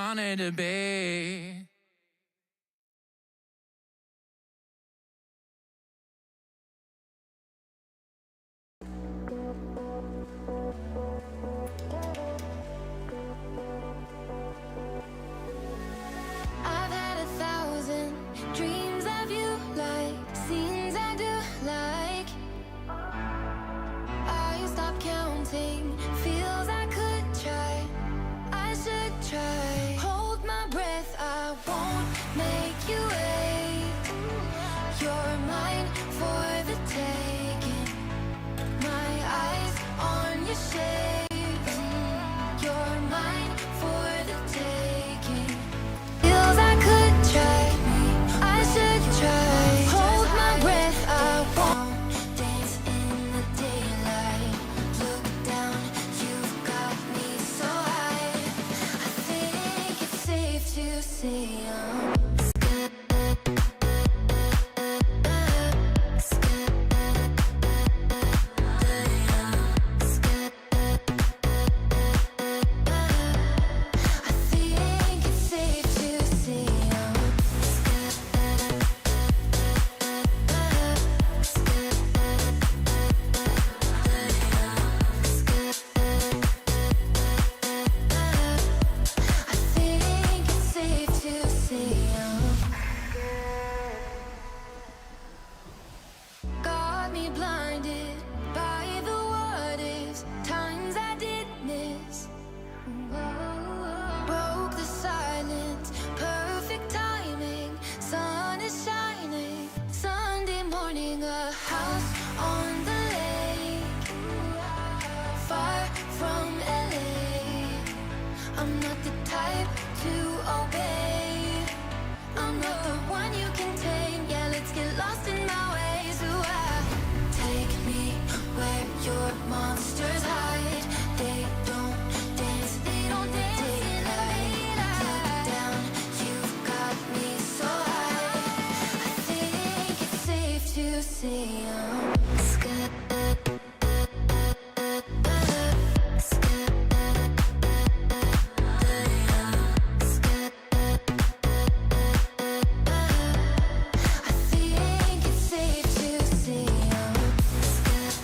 wanted to be. I've had 1,000 dreams of you, like scenes I do like. I stop counting, feels I could try, I should try. Hold my breath, I won't make you wait. You're mine for the taking. My eyes on your shape. You're mine for the taking. Feels I could try, I should try. Hold my breath, I won't dance in the daylight. Look down, you've got me so high. I think it's safe to say got me blinded by the what ifs, times I did miss. Broke the silence, perfect timing. Sun is shining, Sunday morning, a house on the lake, far from LA. I'm not the type to obey. I'm not the one you can tame. Yeah, let's get lost in my ways. Ooh, take me where your monsters hide. They don't dance, they don't dance in the daylight. Look down, you've got me so high. I think it's safe to say I'm scared. I think it's safe to say I'm scared.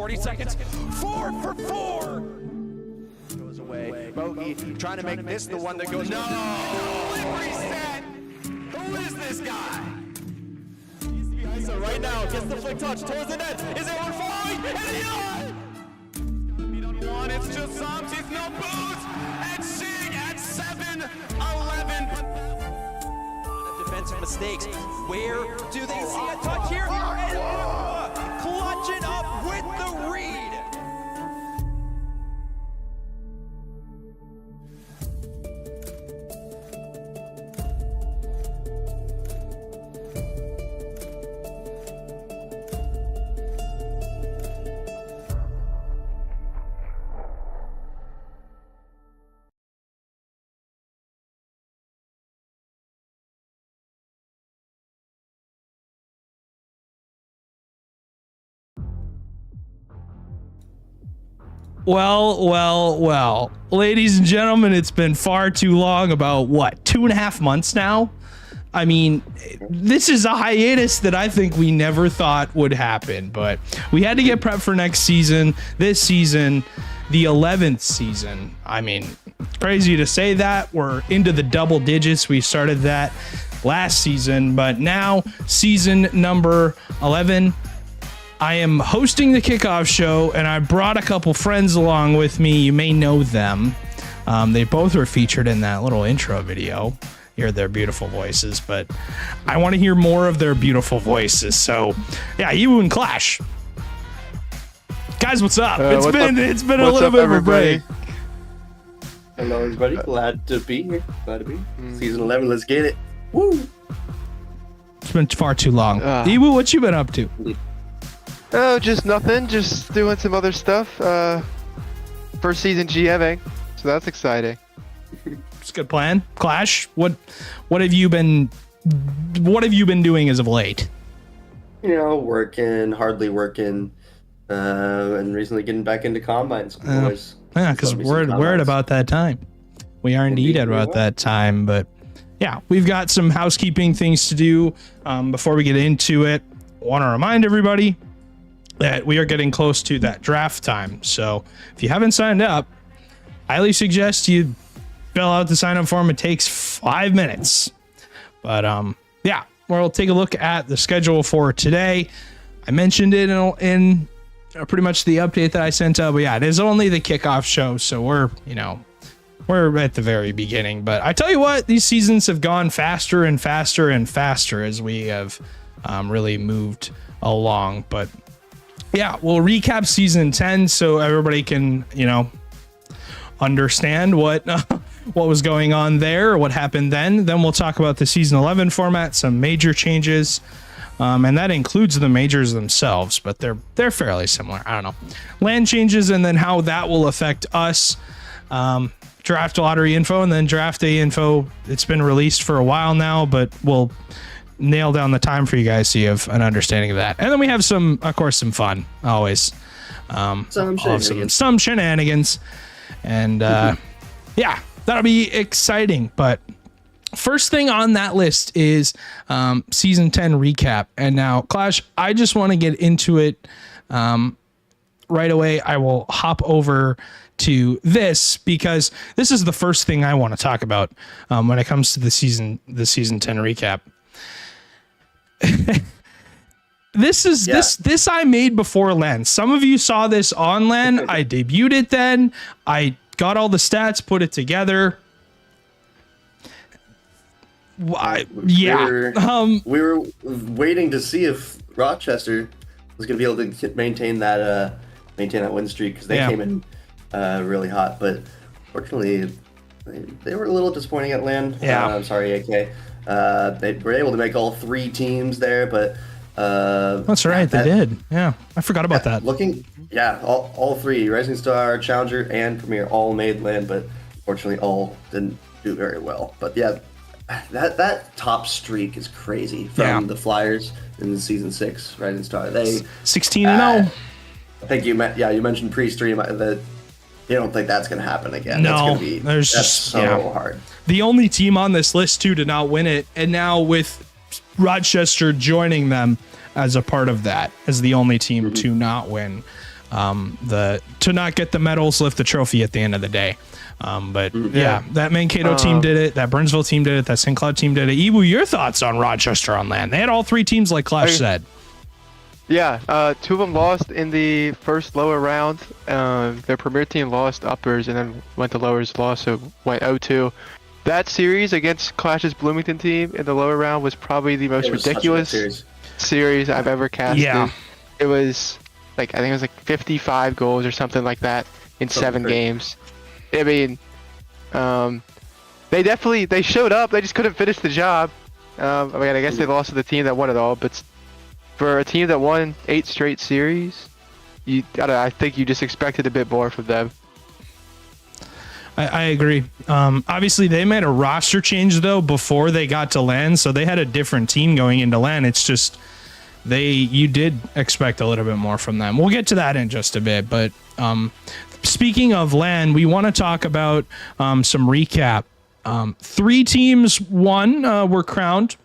40 seconds. 4 for 4. Goes away. Bogey trying to make this the one that goes. No! Reset! Who is this guy? So right now, gets the flick touch towards the net. Is everyone following? And the on! It's just Psalms. He's no boots. And Sig at 7-11. Defensive mistakes. Where do they see a touch here? And clutch it up with the read. Well, ladies and gentlemen, it's been far too long. About what, 2.5 months now? I mean, this is a hiatus that I think we never thought would happen, but we had to get prepped for next season. This season, the 11th season. I mean, crazy to say that. We're into the double digits. We started that last season, but now season number 11. I am hosting the Kickoff show, and I brought a couple friends along with me. You may know them. They both were featured in that little intro video. You heard their beautiful voices, but I want to hear more of their beautiful voices. So, yeah, you and Clash. Guys, what's up? It's been a little bit of a break. Hello, everybody. Glad to be here. Season 11, let's get it. Woo! It's been far too long. Iwu, what you been up to? Oh, just nothing. Just doing some other stuff. First season GMing, so that's exciting. It's a good plan. Clash, what have you been doing as of late? You know, hardly working, and recently getting back into combines. Yeah, because we're at about that time. We are indeed at about that time, but yeah, we've got some housekeeping things to do before we get into it. I want to remind everybody that we are getting close to that draft time. So if you haven't signed up, I highly suggest you fill out the sign up form. It takes 5 minutes. But yeah, we'll take a look at the schedule for today. I mentioned it in pretty much the update that I sent out. But yeah, it is only the Kickoff show. So we're at the very beginning. But I tell you what, these seasons have gone faster and faster and faster as we have really moved along. But yeah, we'll recap season 10 so everybody can, understand what was going on there, what happened then. Then we'll talk about the season 11 format, some major changes, and that includes the majors themselves, but they're fairly similar. I don't know. Land changes and then how that will affect us. Draft lottery info and then draft day info. It's been released for a while now, but we'll nail down the time for you guys so you have an understanding of that. And then we have some fun always. Some shenanigans. And yeah, that'll be exciting. But first thing on that list is season 10 recap. And now, Clash, I just want to get into it right away. I will hop over to this because this is the first thing I want to talk about when it comes to the season 10 recap. This I made before LAN. Some of you saw this on LAN. I debuted it then. I got all the stats, put it together. We were waiting to see if Rochester was going to be able to maintain that win streak because they came in really hot. But fortunately, they were a little disappointing at LAN. I'm sorry, AK. They were able to make all 3 teams there, but that's right, they did. Yeah, I forgot about that. All 3, Rising Star, Challenger, and Premier all made LAN, but unfortunately all didn't do very well. But yeah, that top streak is crazy from the Flyers in season 6, Rising Star. They 16-0. I think you mentioned pre-stream that you don't think that's going to happen again. No, that's so hard. The only team on this list too to not win it, and now with Rochester joining them as a part of that, as the only team to not win to not get the medals, lift the trophy at the end of the day. That Mankato team did it. That Burnsville team did it. That St. Cloud team did it. Ibu, your thoughts on Rochester on land? They had all three teams, like Clash said. Yeah, two of them lost in the first lower round. Their premier team lost uppers and then went to lowers, lost, so went 0-2. That series against Clash's Bloomington team in the lower round was probably the most ridiculous series I've ever casted. Yeah. It was I think it was 55 goals or something like that in 7 games. I mean, they showed up. They just couldn't finish the job. I guess they lost to the team that won it all, but for a team that won 8 straight series, I think you just expected a bit more from them. I agree. Obviously, they made a roster change, though, before they got to LAN, so they had a different team going into LAN. It's just you did expect a little bit more from them. We'll get to that in just a bit, but speaking of LAN, we want to talk about some recap. 3 teams were crowned.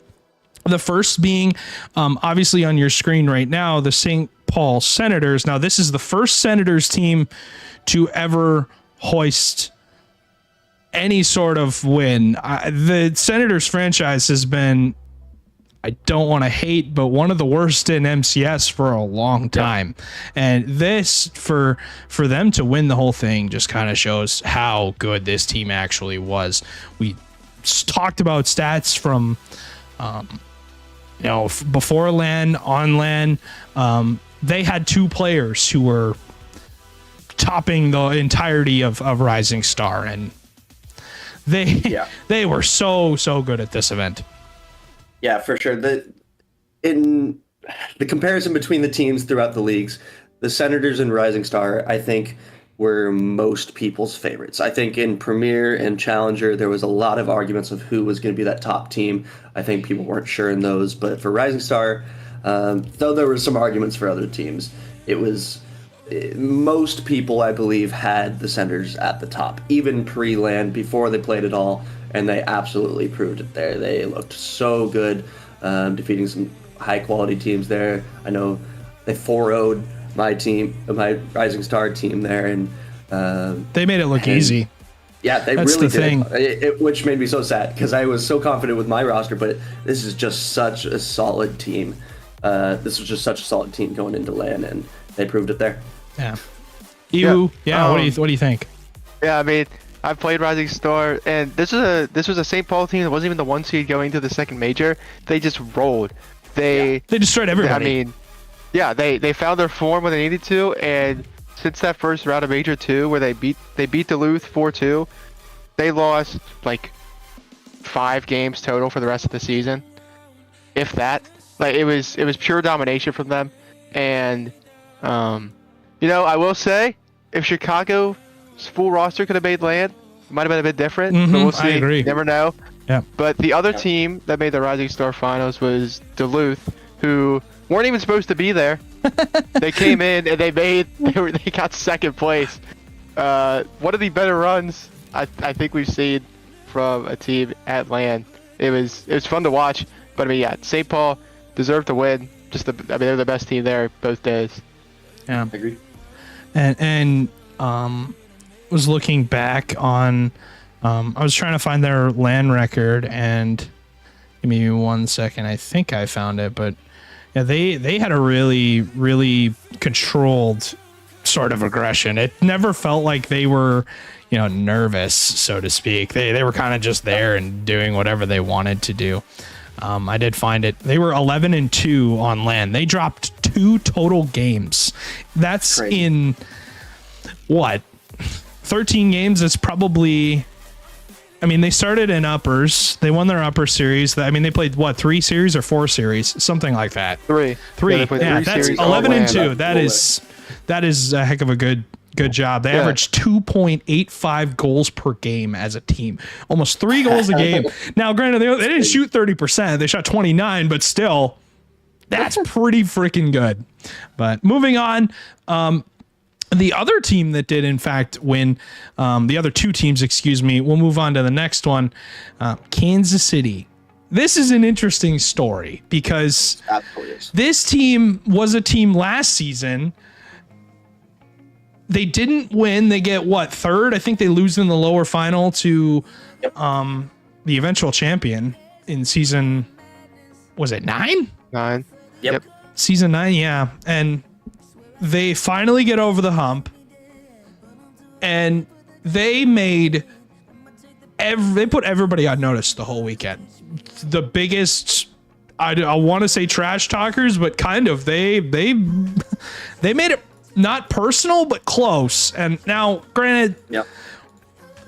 The first being, obviously on your screen right now, the St. Paul Senators. Now, this is the first Senators team to ever hoist any sort of win. The Senators franchise has been, I don't want to hate, but one of the worst in MCS for a long time. And this, for them to win the whole thing, just kind of shows how good this team actually was. We talked about stats from before LAN, on LAN. They had 2 players who were topping the entirety of Rising Star, and they were so good at this event. Yeah, for sure. In the comparison between the teams throughout the leagues, the Senators and Rising Star, I think, were most people's favorites. I think in Premier and Challenger, there was a lot of arguments of who was going to be that top team. I think people weren't sure in those. But for Rising Star, though there were some arguments for other teams, most people, I believe, had the Senators at the top, even pre-LAN, before they played it all, and they absolutely proved it there. They looked so good, defeating some high-quality teams there. I know they 4-0'd my team, my Rising Star team there, and they made it look easy. Yeah, they That's really the did. thing. Which made me so sad because I was so confident with my roster, but this is just such a solid team. This was just such a solid team going into LAN, and they proved it there. Yeah. What do you think? Yeah, I mean, I've played Rising Star, and this was a St. Paul team that wasn't even the 1 seed going to the second major. They just rolled. They destroyed everybody. I mean, yeah, they found their form when they needed to, and since that first round of Major 2 where they beat Duluth 4-2, they lost 5 games total for the rest of the season, if that. It was pure domination from them, and I will say, if Chicago's full roster could have made LAN, it might have been a bit different. But we'll see. I agree. You never know. Yeah. But the other team that made the Rising Star finals was Duluth, who weren't even supposed to be there. They came in and they got second place. One of the better runs I think we've seen from a team at LAN. It was fun to watch. But I mean, yeah, St. Paul deserved to win. They're the best team there both days. Yeah, I agree. And was looking back on, I was trying to find their LAN record, and give me 1 second. I think I found it, but yeah, they had a really, really controlled sort of aggression. It never felt like they were, nervous, so to speak. They were kind of just there and doing whatever they wanted to do. I did find it. They were 11-2 on LAN. They dropped 2 total games. That's crazy. In what? 13 games. It's probably, they started in uppers. They won their upper series. They played 3 series or 4 series, something like that. 3. Yeah, that's 11-2. That is a heck of a good job. They averaged 2.85 goals per game as a team, almost 3 goals a game. Now, granted, they didn't shoot 30%. They shot 29, but still, that's pretty freaking good. But moving on, the other team that did, in fact, win, the other 2 teams, we'll move on to the next one, Kansas City. This is an interesting story because this team was a team last season they didn't win. They get what, third? I think they lose in the lower final to the eventual champion in season, was it 9? 9. Yep. Season 9, yeah. And they finally get over the hump. And they made they put everybody on notice the whole weekend. The biggest, I want to say trash talkers, but kind of they made it not personal but close. And now, granted,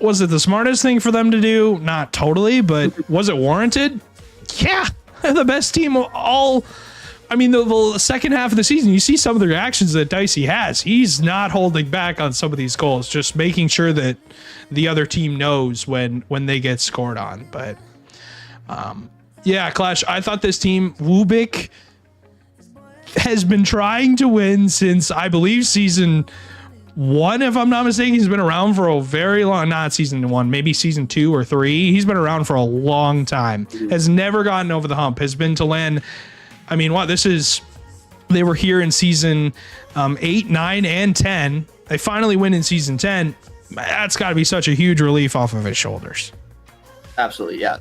was it the smartest thing for them to do? Not totally, but was it warranted? Yeah, the best team all. I mean, the second half of the season, you see some of the reactions that Dicey has. He's not holding back on some of these goals, just making sure that the other team knows when they get scored on. But yeah, Clash, I thought this team, Wubik, has been trying to win since, I believe, season 1, if I'm not mistaken. He's been around for a very long, not season 1, maybe season 2 or 3. He's been around for a long time. Has never gotten over the hump. Has been to land. I mean, what they were here in season 8, 9, and 10. They finally win in season 10. That's got to be such a huge relief off of his shoulders. Absolutely, yeah.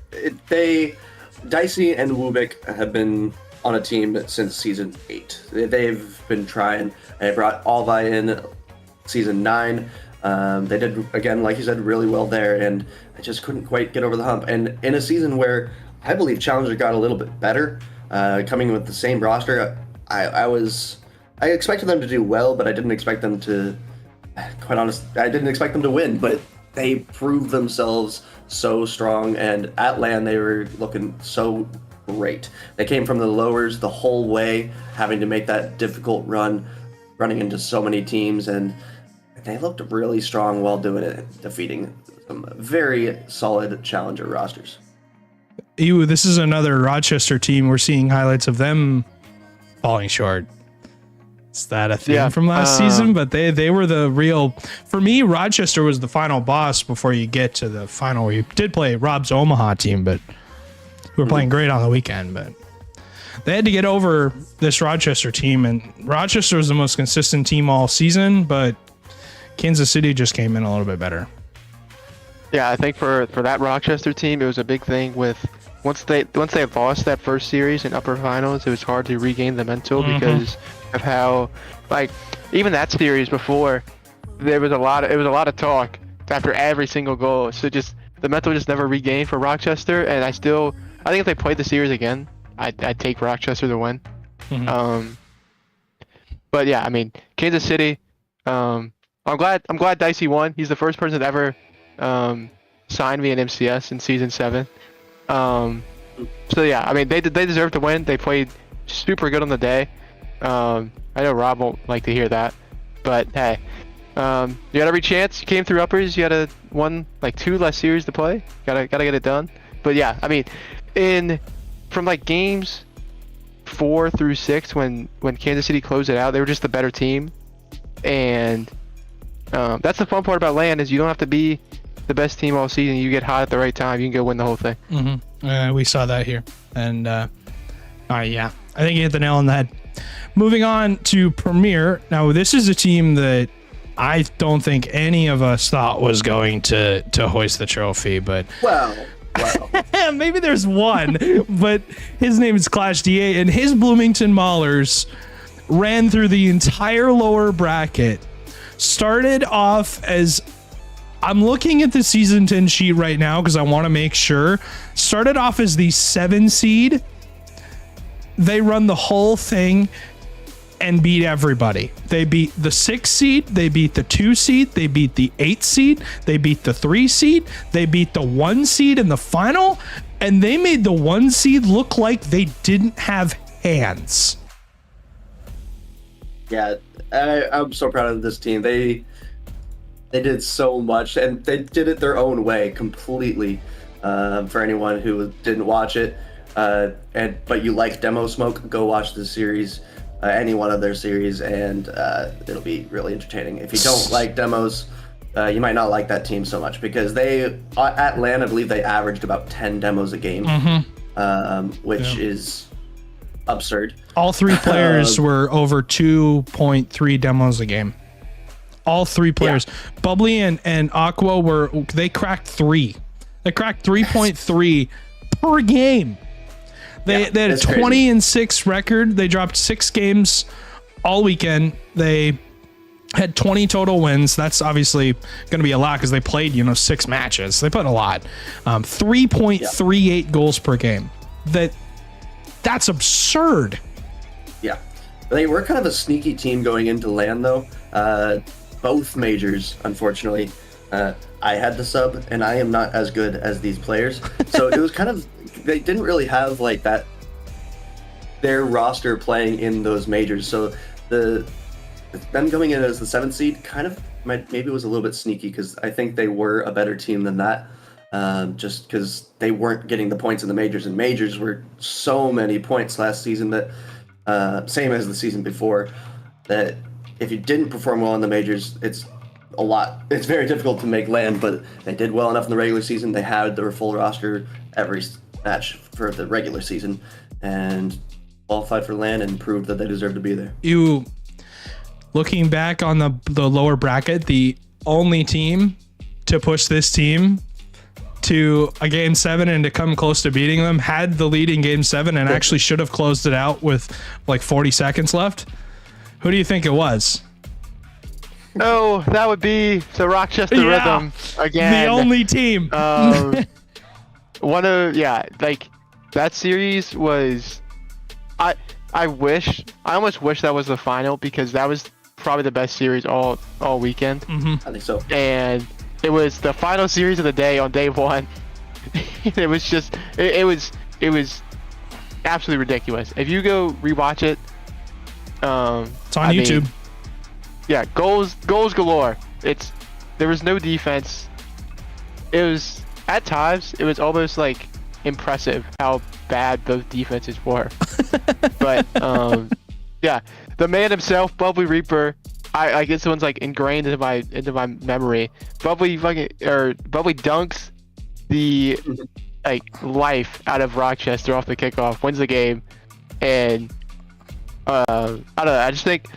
Dicey and Wubik have been on a team since season 8. They've been trying. They brought Alvi in season 9. They did, again, like you said, really well there, and I just couldn't quite get over the hump. And in a season where I believe Challenger got a little bit better, coming with the same roster, I expected them to do well, but I didn't expect them to, quite honest, I didn't expect them to win, but they proved themselves so strong, and at LAN they were looking so great. They came from the lowers the whole way, having to make that difficult run, running into so many teams, and they looked really strong while doing it, defeating some very solid Challenger rosters. This is another Rochester team. We're seeing highlights of them falling short. Is that a theme from last season? But they were the real, for me, Rochester was the final boss before you get to the final. We did play Rob's Omaha team, but who were playing great on the weekend. But they had to get over this Rochester team, and Rochester was the most consistent team all season, but Kansas City just came in a little bit better. Yeah, I think for that Rochester team, it was a big thing with once they lost that first series in upper finals, it was hard to regain the mental because of how, like, even that series before, it was a lot of talk after every single goal. So just the mental just never regained for Rochester, and I think if they played the series again, I'd take Rochester to win. But yeah, I mean, Kansas City, I'm glad Dicey won. He's the first person that ever signed me an MCS in season 7. So yeah, I mean, they deserve to win. They played super good on the day. I know Rob won't like to hear that, but hey, you got every chance. You came through uppers. You had two less series to play. Gotta get it done. But yeah, I mean, from like games 4 through 6, when Kansas City closed it out, they were just the better team. And that's the fun part about LAN, is you don't have to be the best team all season. You get hot at the right time, you can go win the whole thing. We saw that here, and yeah, I think you hit the nail on the head. Moving on to Premier. Now, this is a team that I don't think any of us thought was going to hoist the trophy, but well, maybe there's one, but his name is Clash DA, and his Bloomington Maulers ran through the entire lower bracket. Started off as, I'm looking at the season 10 sheet right now because I want to make sure. Started off as the 7 seed. They run the whole thing and beat everybody. They beat the 6 seed. They beat the 2 seed. They beat the 8 seed. They beat the 3 seed. They beat the 1 seed in the final. And they made the 1 seed look like they didn't have hands. Yeah, I'm so proud of this team. They did so much, and they did it their own way completely. For anyone who didn't watch it, but you like Demo Smoke, go watch the series, any one of their series, and it'll be really entertaining. If you don't like demos, you might not like that team so much, because they at LAN, I believe they averaged about 10 demos a game, which is absurd. All 3 players were over 2.3 demos a game. All three players. Yeah. Bubbly and Aqua they cracked 3. They cracked 3.3 per game. They had a 20-6 record. They dropped 6 games all weekend. They had 20 total wins. That's obviously going to be a lot because they played, 6 matches. They put a lot. 3.38 goals per game. That's absurd. Yeah. They were kind of a sneaky team going into LAN, though. Both majors, unfortunately. I had the sub, and I am not as good as these players. So it was kind of... They didn't really have, like, that... Their roster playing in those majors. So them going in as the 7th seed kind of maybe was a little bit sneaky because I think they were a better team than that. Just because they weren't getting the points in the majors, and majors were so many points last season that same as the season before, that if you didn't perform well in the majors, it's very difficult to make LAN. But they did well enough in the regular season. They had their full roster every match for the regular season and qualified for LAN and proved that they deserve to be there. Looking back on the lower bracket, the only team to push this team to a game 7 and to come close to beating them had the lead in game 7 and actually should have closed it out with like 40 seconds left. Who do you think it was? Oh, that would be the Rochester Rhythm again. The only team. That series was. I almost wish that was the final because that was probably the best series all weekend. Mm-hmm. I think so. And it was the final series of the day on day 1. It was just it was absolutely ridiculous. If you go rewatch it, it's on YouTube. Yeah, goals galore. There was no defense. It was at times it was almost like impressive how bad both defenses were. But the man himself, Bubbly Reaper, I guess one's like ingrained into my memory. Bubbly dunks the life out of Rochester off the kickoff, wins the game, and I don't know. I just think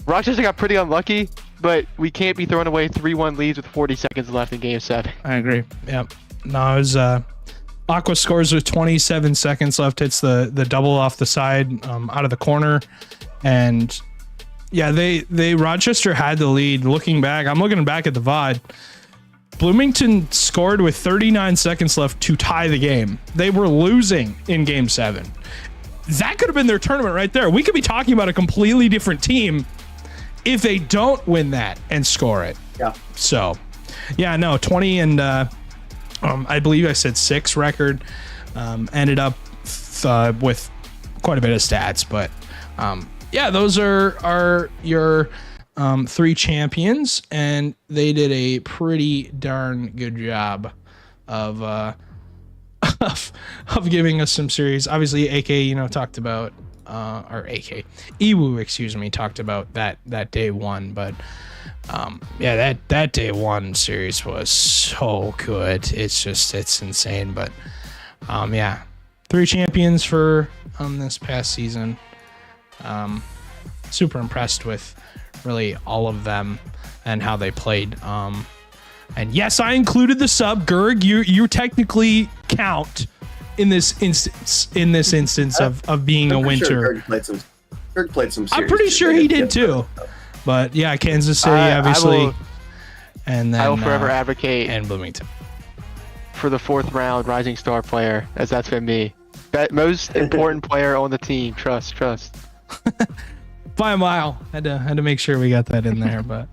Rochester got pretty unlucky, but we can't be throwing away 3-1 leads with 40 seconds left in game 7. I agree. Yep. No, it was Aqua scores with 27 seconds left, hits the double off the side out of the corner, and they Rochester had the lead. Looking back, I'm looking back at the VOD. Bloomington scored with 39 seconds left to tie the game. They were losing in game 7. That could have been their tournament right there. We could be talking about a completely different team if they don't win that and score it. Yeah. So, 20 and I believe I said 6 record. Ended up with quite a bit of stats, but those are your 3 champions, and they did a pretty darn good job of giving us some series. Obviously, AK, talked about Ewu, talked about that day 1, but that day 1 series was so good. It's insane, but 3 champions for this past season. Super impressed with really all of them and how they played. And yes, I included the sub. Gerg, you technically count in this instance of being a winter. Sure Gerg played some. I'm pretty sure he did too. But Kansas City, obviously, and then I will forever advocate and Bloomington for the 4th round Rising Star player, as that's been me. Most important player on the team. Trust. By a mile. Had to make sure we got that in there, but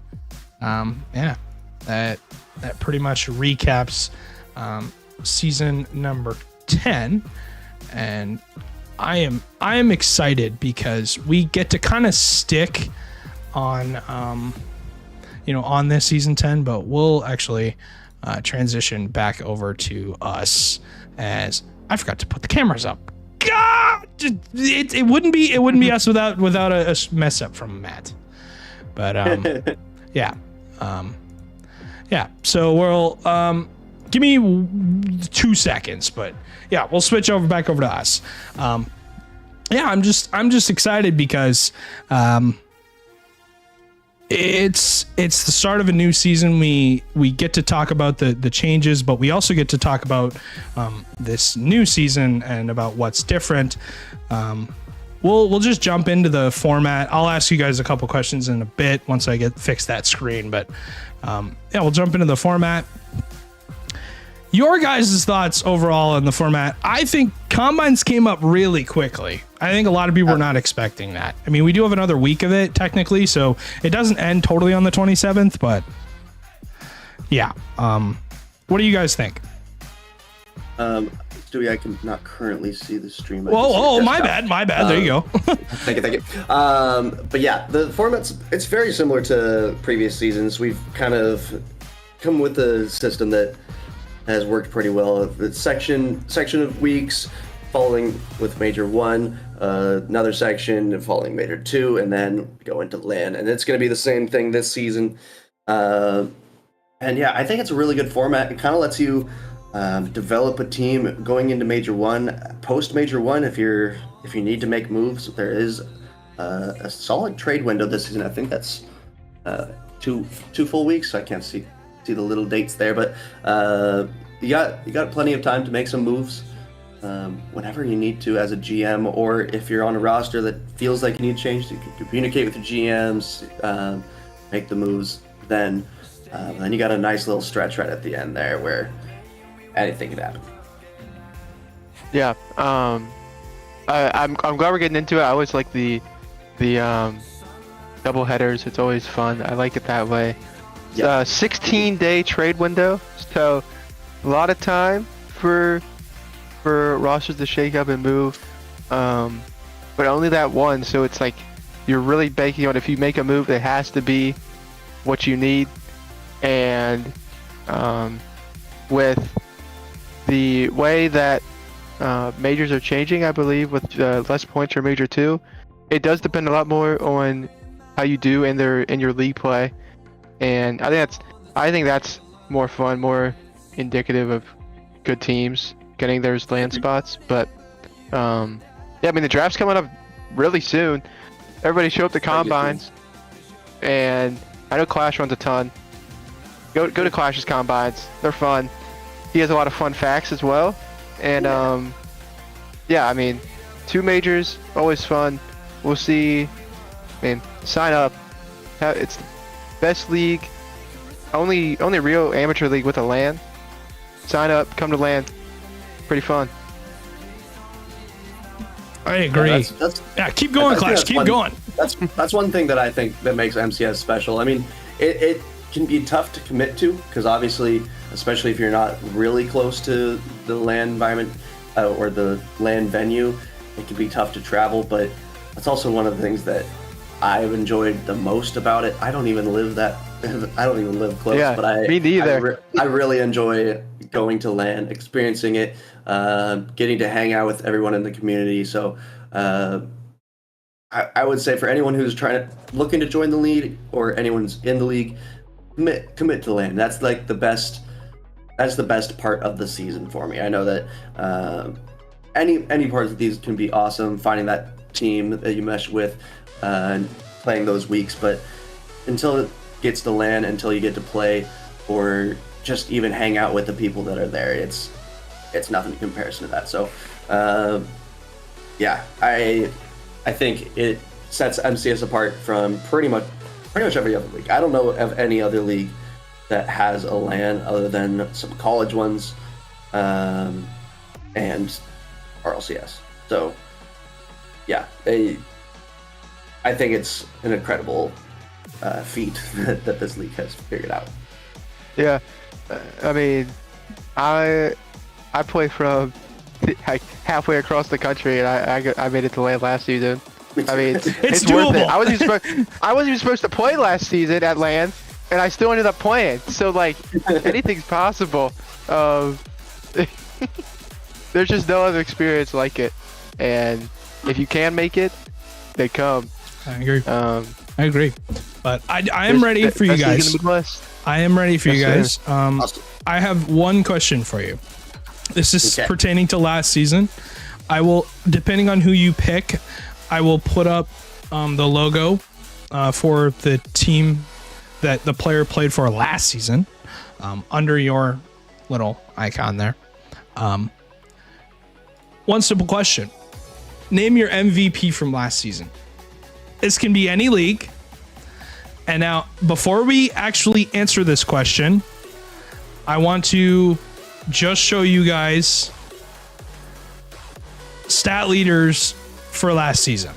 that pretty much recaps season number 10, and I am excited because we get to kind of stick on on this season 10, but we'll actually transition back over to us, as I forgot to put the cameras up. God, it wouldn't be us without a mess up from Matt. But so we'll give me 2 seconds, but we'll switch back over to us. I'm just excited because it's the start of a new season. We get to talk about the changes, but we also get to talk about this new season and about what's different. We'll just jump into the format. I'll ask you guys a couple questions in a bit once I fix that screen, but we'll jump into the format. Your guys' thoughts overall on the format. I think combines came up really quickly. I think a lot of people were not expecting that. I mean, we do have another week of it technically, so it doesn't end totally on the 27th, but yeah. What do you guys think? Stewie, I can not currently see the stream. My bad. There you go. Thank you. But yeah, the format's, it's very similar to previous seasons. We've kind of come with a system that has worked pretty well. The section of weeks following with Major 1, another section following Major 2, and then go into LAN. And it's going to be the same thing this season. And yeah, I think it's a really good format. It kind of lets you develop a team going into Major 1. Post Major 1, if you need to make moves, there is a solid trade window this season. I think that's two full weeks. I can't see the little dates there, but you got plenty of time to make some moves whenever you need to as a GM, or if you're on a roster that feels like you need to change, you can communicate with the GMs, make the moves. Then you got a nice little stretch right at the end there where anything can happen. Yeah, I'm glad we're getting into it. I always like the double headers. It's always fun. I like it that way. 16-day trade window, so a lot of time for rosters to shake up and move, but only that one. So it's like you're really banking on if you make a move, it has to be what you need. And with the way that majors are changing, I believe with less points for Major 2, it does depend a lot more on how you do in your league play. And I think that's more fun, more indicative of good teams getting those land spots. But yeah, I mean the draft's coming up really soon. Everybody show up to combines, and I know Clash runs a ton. Go to Clash's combines; they're fun. He has a lot of fun facts as well. And yeah, I mean 2 majors, always fun. We'll see. I mean, sign up. It's best league, only real amateur league with a LAN. Sign up, come to LAN. Pretty fun. I agree. Yeah, keep going, Clash. Keep going. That's one thing that I think that makes MCS special. I mean, it can be tough to commit to because obviously, especially if you're not really close to the LAN environment or the LAN venue, it can be tough to travel. But that's also one of the things that I've enjoyed the most about it. I don't even live close, yeah, but me neither. I really enjoy going to LAN, experiencing it, getting to hang out with everyone in the community. So I would say for anyone who's looking to join the league or anyone's in the league, commit to LAN. That's like the best part of the season for me. I know that any parts of these can be awesome, finding that team that you mesh with, and playing those weeks, but until it gets to LAN, until you get to play or just even hang out with the people that are there, it's nothing in comparison to that. So yeah, I think it sets MCS apart from pretty much every other league. I don't know of any other league that has a LAN other than some college ones and RLCS. So yeah, I think it's an incredible feat that this league has figured out. Yeah, I mean, I play from like halfway across the country, and I made it to LAN last season. I mean, it's doable. Worth it. I wasn't even supposed to play last season at LAN, and I still ended up playing. So like, anything's possible. There's just no other experience like it, and if you can make it, they come. I agree. But I am ready for you guys. I am ready for you guys. Awesome. I have one question for you. This is pertaining to last season. I will, depending on who you pick, I will put up the logo for the team that the player played for last season, under your little icon there. One simple question. Name your MVP from last season. This can be any league. And now, before we actually answer this question, I want to just show you guys stat leaders for last season.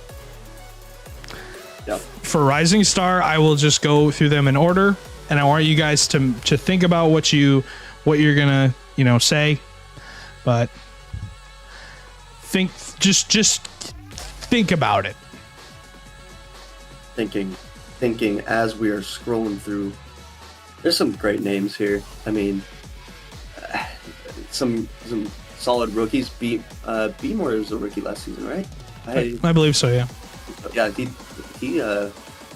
Yep. For Rising Star, I will just go through them in order, and I want you guys to think about what you're gonna say, but just think about it. Thinking as we are scrolling through. There's some great names here. I mean, some solid rookies. Beemore was a rookie last season, right? I believe so, yeah. Yeah, he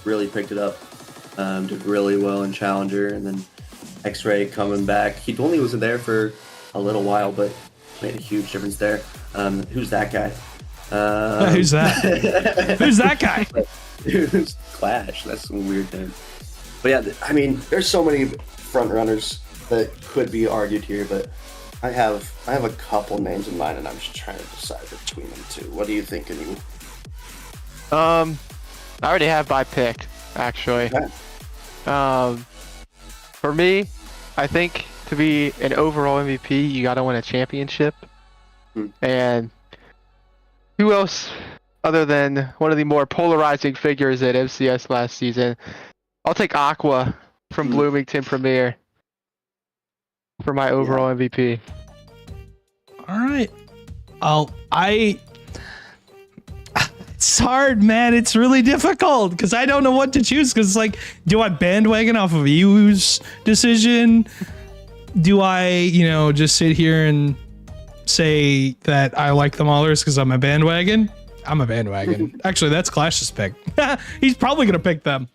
really picked it up. Did really well in Challenger, and then X-Ray coming back. He only was there for a little while, but made a huge difference there. Who's that guy? Who's that? Who's that guy? Who's Clash? That's some weird name. But yeah, I mean, there's so many front runners that could be argued here, but I have a couple names in mind, and I'm just trying to decide between them two. What do you think, you? I already have my pick, actually. Okay. For me, I think to be an overall MVP, you gotta win a championship. And who else other than one of the more polarizing figures at MCS last season? I'll take Aqua from Bloomington Premier for my overall MVP. All right. It's hard, man. It's really difficult because I don't know what to choose. Because it's like, do I bandwagon off of you's decision? Do I, just sit here and say that I like the Maulers because I'm a bandwagon? I'm a bandwagon. Actually, that's Clash's pick. He's probably gonna pick them.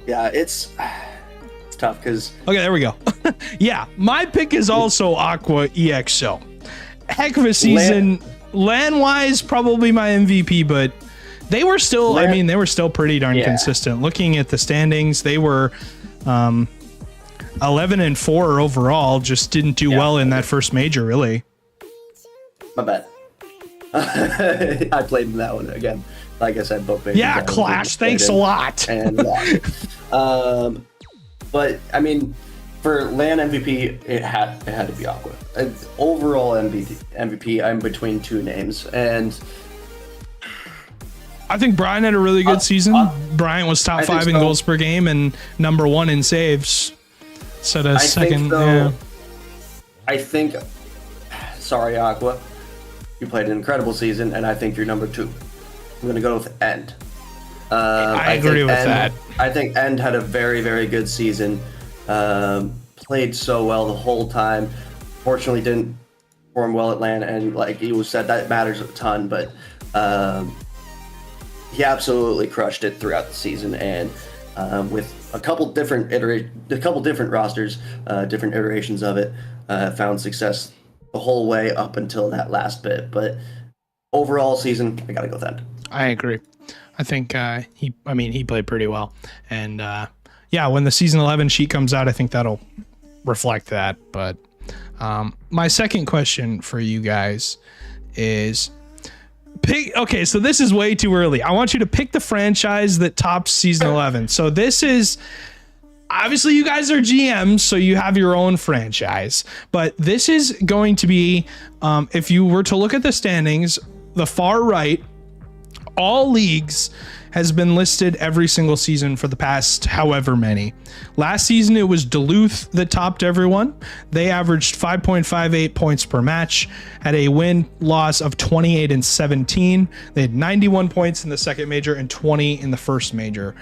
Yeah, it's tough because. Okay, there we go. Yeah, my pick is also Aqua EXO. Heck of a season. LAN-wise, probably my MVP, but they were still, they were still pretty darn consistent. Looking at the standings, they were 11-4 overall, just didn't do well in that first major, really. My bad. I played in that one again. Like I said, both majors. Yeah, Clash, thanks a lot. And but I mean, for LAN MVP, it had to be Aqua. Overall MVP, I'm between two names, and I think Brian had a really good season. Brian was top 5 in goals per game and number 1 in saves. Set a second. I think. Sorry, Aqua. You played an incredible season, and I think you're number 2. I'm going to go with End. I agree with that. I think End had a very, very good season. Played so well the whole time. Fortunately, didn't perform well at LAN, and like you said, that matters a ton. But he absolutely crushed it throughout the season, and with a couple different rosters, different iterations of it, found success the whole way up until that last bit. But overall season, I gotta go with End. I agree. I think he played pretty well, and when the season 11 sheet comes out, I think that'll reflect that. But my second question for you guys is pick. Okay, so this is way too early. I want you to pick the franchise that tops season 11. So this is obviously you guys are GMs, so you have your own franchise. But this is going to be, if you were to look at the standings, the far right, all leagues has been listed every single season for the past however many. Last season, it was Duluth that topped everyone. They averaged 5.58 points per match, had a win-loss of 28-17. They had 91 points in the second major and 20 in the first major,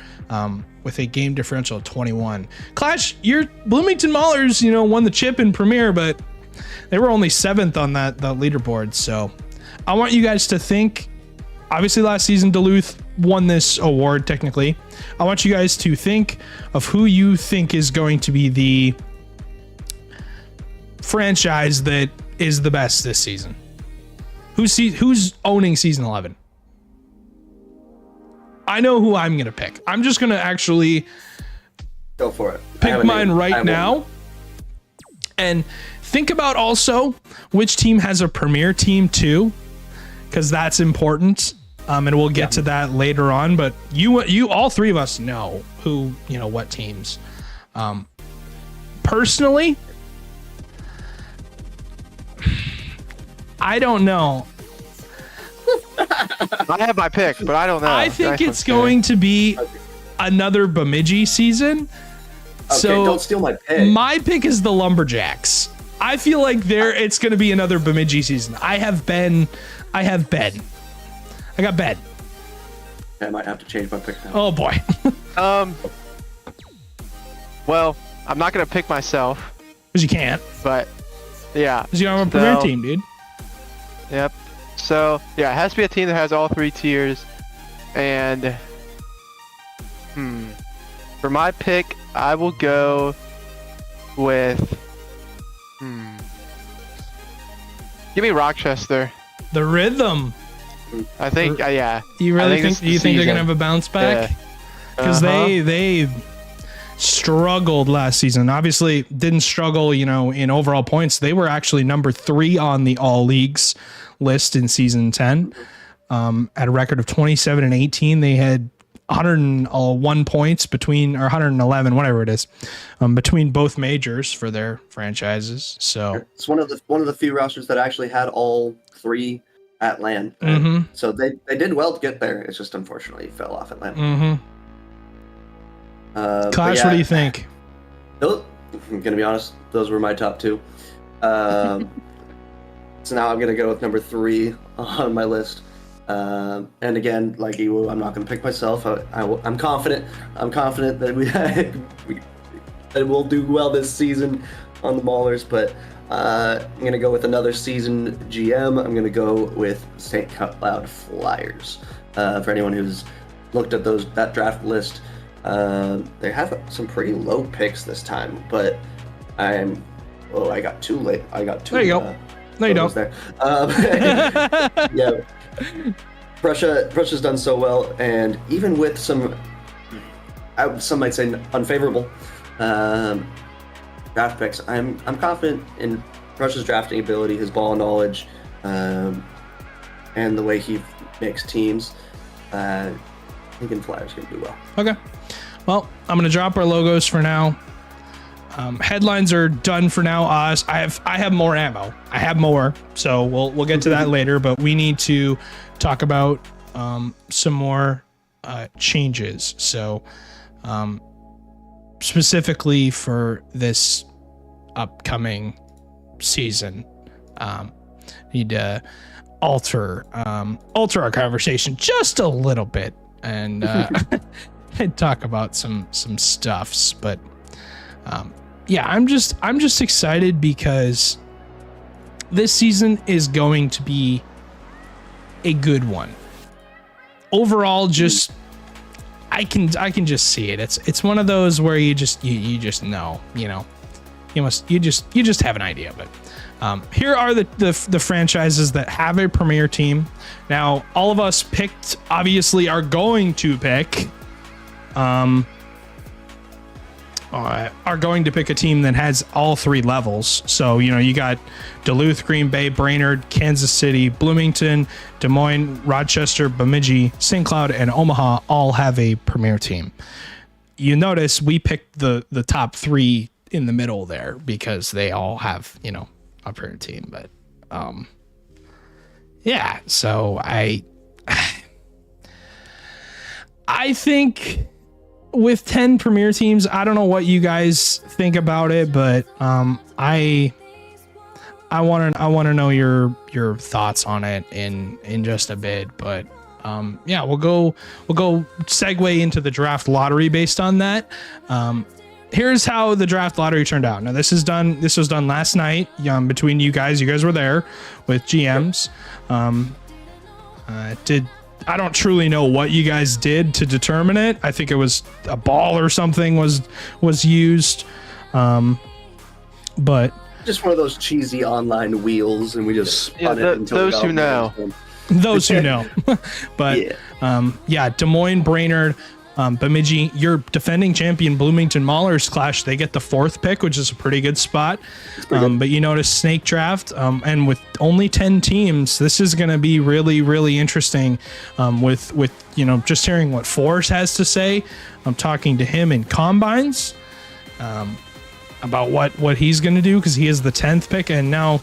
with a game differential of 21. Clash, your Bloomington Maulers, won the chip in Premier, but they were only 7th on the leaderboard. So I want you guys to think. Obviously, last season, Duluth won this award, technically. I want you guys to think of who you think is going to be the franchise that is the best this season. Who's owning season 11? I know who I'm gonna pick. I'm just gonna actually go for it. Pick mine right now. And think about also which team has a premier team too, because that's important. And we'll get to that later on. But you, all three of us know who, what teams. Personally, I don't know. I have my pick, but I don't know. I think it's going to be another Bemidji season. Okay, so don't steal my pick. My pick is the Lumberjacks. I feel like it's going to be another Bemidji season. I have Ben. I got Ben. I might have to change my pick now. Oh boy. Well, I'm not gonna pick myself. Because you can't. But yeah. Because you don't have a premier team, dude. Yep. So yeah, it has to be a team that has all three tiers. And for my pick, I will go with give me Rochester. The Rhythm. I think yeah. You really think they're gonna have a bounce back? Because they struggled last season. Obviously didn't struggle, in overall points. They were actually number 3 on the all leagues list in season 10. At a record of 27 and 18. They had 101 points or 111, whatever it is, between both majors for their franchises. So it's one of the few rosters that actually had all 3 at LAN. So they did well to get there. It's just unfortunately fell off at LAN. Clash, what do you think? I'm gonna be honest, those were my top 2. So now I'm gonna go with number 3 on my list. And again, like Iwo, I'm not gonna pick myself. I'm confident. I'm confident that that we'll do well this season on the Maulers. But I'm gonna go with another season GM. I'm gonna go with St. Cloud Flyers. For anyone who's looked at that draft list, they have some pretty low picks this time. But I got too late. I got too. There you go. No, you don't. There. Yeah. Prussia's done so well, and even with some might say unfavorable draft picks, I'm confident in Prussia's drafting ability, his ball knowledge, and the way he makes teams. I think Flyers can do well. Okay. Well, I'm gonna drop our logos for now. Headlines are done for now. I have more ammo. I have more, so we'll get to that later. But we need to talk about some more changes. So specifically for this upcoming season, need to alter our conversation just a little bit and talk about some stuffs, but. Yeah, I'm just excited because this season is going to be a good one. Overall, I can just see it. It's one of those where you just know, you just have an idea of it. Here are the franchises that have a premier team. Now, all of us are going to pick are going to pick a team that has all 3 levels. So, you got Duluth, Green Bay, Brainerd, Kansas City, Bloomington, Des Moines, Rochester, Bemidji, St. Cloud, and Omaha all have a premier team. You notice we picked the top 3 in the middle there because they all have, a premier team. But, yeah, so I think with 10 premier teams, I don't know what you guys think about it, but I want to know your thoughts on it in just a bit. But yeah, we'll go segue into the draft lottery based on that. Here's how the draft lottery turned out. Now this was done last night between you guys. You guys were there with GMs. I don't truly know what you guys did to determine it. I think it was a ball or something was used. But just one of those cheesy online wheels, and we just spun it until those who know. those who know. But Des Moines, Brainerd, Bemidji, your defending champion Bloomington Maulers clash. They get the 4th pick, which is a pretty good spot. But you notice snake draft, and with only 10 teams, this is going to be really, really interesting. With just hearing what Forrest has to say. I'm talking to him in combines about what he's going to do, because he is the 10th pick, and now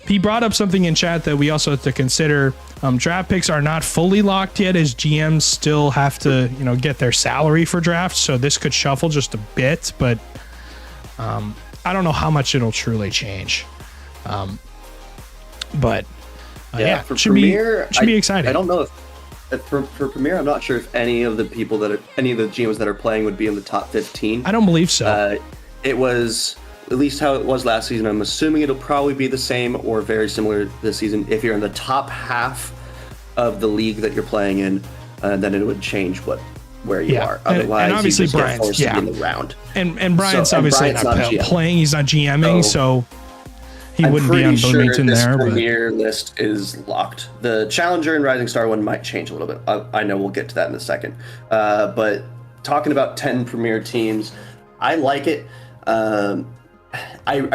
he brought up something in chat that we also have to consider. Draft picks are not fully locked yet, as GMs still have to, get their salary for drafts. So this could shuffle just a bit, but I don't know how much it'll truly change. For Premier, should be exciting. I don't know if for Premier, I'm not sure if any of the GMs that are playing would be in the top 15. I don't believe so. It was at least how it was last season. I'm assuming it'll probably be the same or very similar this season. If you're in the top half of the league that you're playing in, then it would change where you are. Otherwise, and obviously you just Brian's get forced to be in the round. And Brian's obviously Brian's not playing. He's not GMing, so he I'm wouldn't be on Bloomington this there. Premier list is locked. The Challenger and Rising Star one might change a little bit. I know we'll get to that in a second. But talking about 10 Premier teams, I like it. I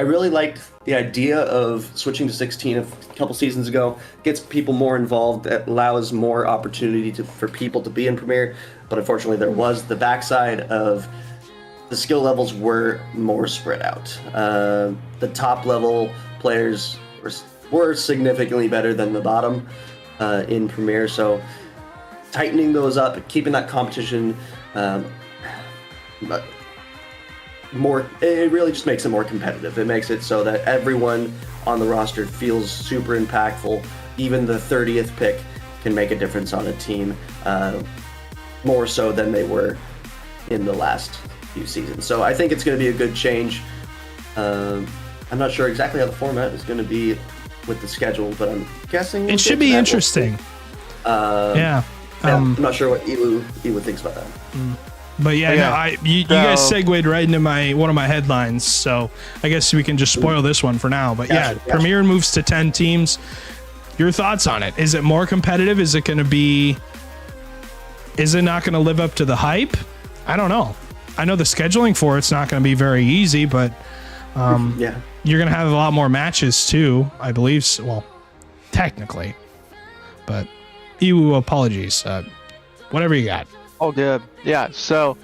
really liked the idea of switching to 16 a couple seasons ago. Gets people more involved. It allows more opportunity for people to be in Premier. But unfortunately, there was the backside of the skill levels were more spread out. The top level players were significantly better than the bottom in Premier. So tightening those up, keeping that competition it really just makes it more competitive. It makes it so that everyone on the roster feels super impactful. Even the 30th pick can make a difference on a team, more so than they were in the last few seasons. So I think it's going to be a good change. I'm not sure exactly how the format is going to be with the schedule, but I'm guessing it should be interesting. I'm not sure what Iwu thinks about that. But you guys segued right into one of my headlines, so I guess we can just spoil this one for now. But Premier moves to 10 teams. Your thoughts on it? Is it more competitive? Is it not going to live up to the hype? I don't know. I know the scheduling for it's not going to be very easy, but you're going to have a lot more matches too, I believe. Well, technically, but apologies. Whatever you got. Oh, good. Yeah, so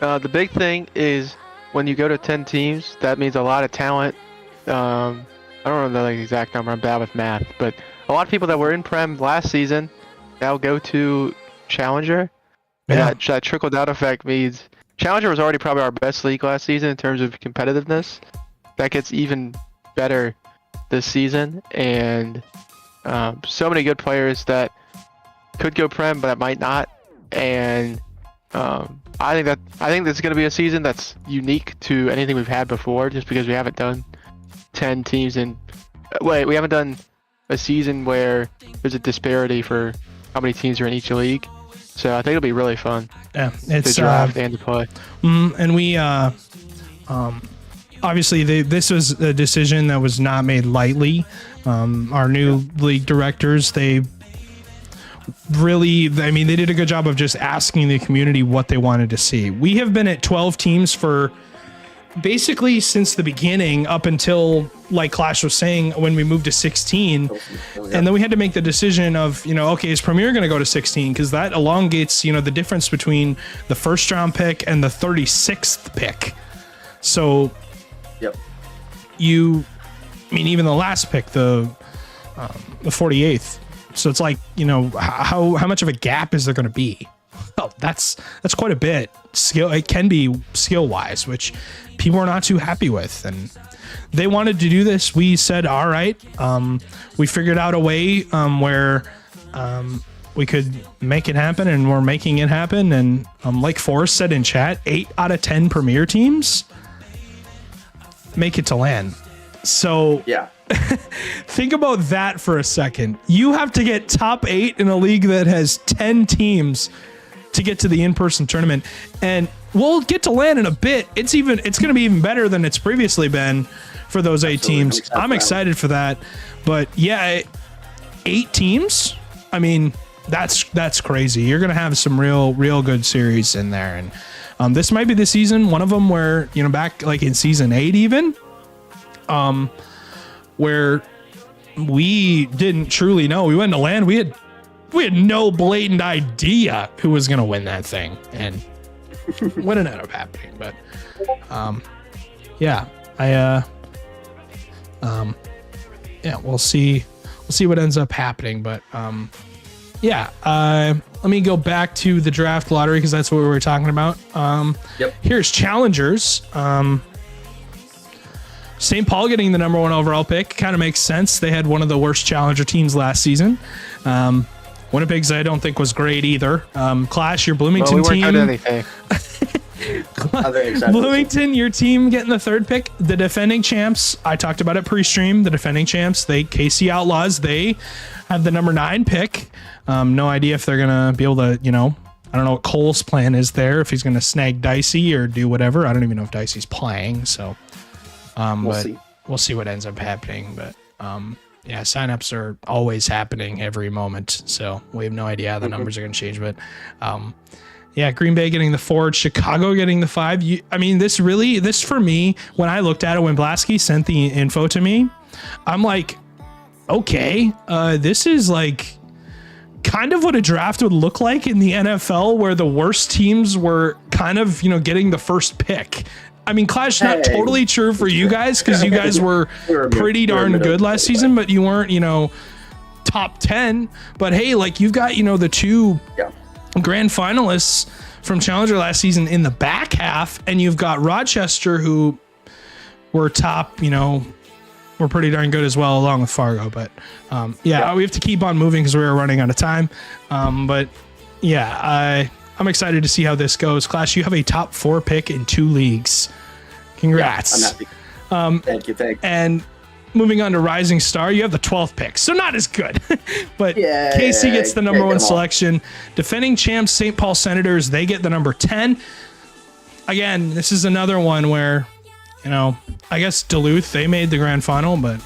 the big thing is when you go to 10 teams, that means a lot of talent. I don't know the exact number. I'm bad with math. But a lot of people that were in Prem last season now go to Challenger. Yeah. And that trickle-down effect means Challenger was already probably our best league last season in terms of competitiveness. That gets even better this season. And so many good players that could go Prem, but that might not. And I think this is going to be a season that's unique to anything we've had before, just because we haven't done 10 teams we haven't done a season where there's a disparity for how many teams are in each league. So I think it'll be really fun. Yeah, it's to draft and to play. And we obviously this was a decision that was not made lightly. Our new league directors, they did a good job of just asking the community what they wanted to see. We have been at 12 teams for basically since the beginning, up until, like Clash was saying, when we moved to 16. And then we had to make the decision of, okay, is Premier going to go to 16? Because that elongates, the difference between the first round pick and the 36th pick. So, even the last pick, the 48th. So it's like, how much of a gap is there going to be? Oh, that's quite a bit. It can be skill wise, which people are not too happy with. And they wanted to do this. We said, all right. We figured out a way where we could make it happen, and we're making it happen. And like Forrest said in chat, 8 out of 10 Premier teams make it to LAN. So think about that for a second. You have to get top 8 in a league that has 10 teams to get to the in-person tournament. And we'll get to LAN in a bit. It's going to be even better than it's previously been for those 8 teams. I'm excited for that. But 8 teams I mean, that's crazy. You're going to have some real good series in there. And this might be the season, one of them where, you know, back like in season 8 even, where we didn't truly know. We went to land. We had no blatant idea who was going to win that thing. And what ended up happening. But yeah, we'll see what ends up happening. But let me go back to the draft lottery because that's what we were talking about. Here's challengers. St. Paul getting the number 1 overall pick kind of makes sense. They had one of the worst challenger teams last season. Winnipeg's I don't think was great either. Clash, your Bloomington team. Bloomington, your team getting the 3rd pick. The defending champs, I talked about it pre-stream. The defending champs, KC Outlaws, they have the number 9 pick. No idea if they're gonna be able to, you know, I don't know what Cole's plan is there. If he's gonna snag Dicey or do whatever. I don't even know if Dicey's playing. So, we'll see what ends up happening. But signups are always happening every moment. So we have no idea how the numbers are gonna change. But Green Bay getting the 4, Chicago getting the 5. This for me, when I looked at it, when Blasky sent the info to me, I'm like, okay, this is like kind of what a draft would look like in the NFL, where the worst teams were kind of, you know, getting the first pick. I mean, Clash, not totally true for you guys because you guys were pretty darn good last season, but you weren't, you know, top 10. But hey, like you've got, you know, the 2 grand finalists from Challenger last season in the back half, and you've got Rochester, who were top, you know, were pretty darn good as well, along with Fargo. But we have to keep on moving because we are running out of time. I'm excited to see how this goes. Clash, you have a top 4 pick in 2 leagues. Congrats. I'm happy. Thank you. And moving on to Rising Star, you have the 12th pick, so not as good. But Casey gets the number 1 selection. Defending champs, St. Paul Senators, they get the number 10. Again, this is another one where, you know, I guess Duluth, they made the grand final, but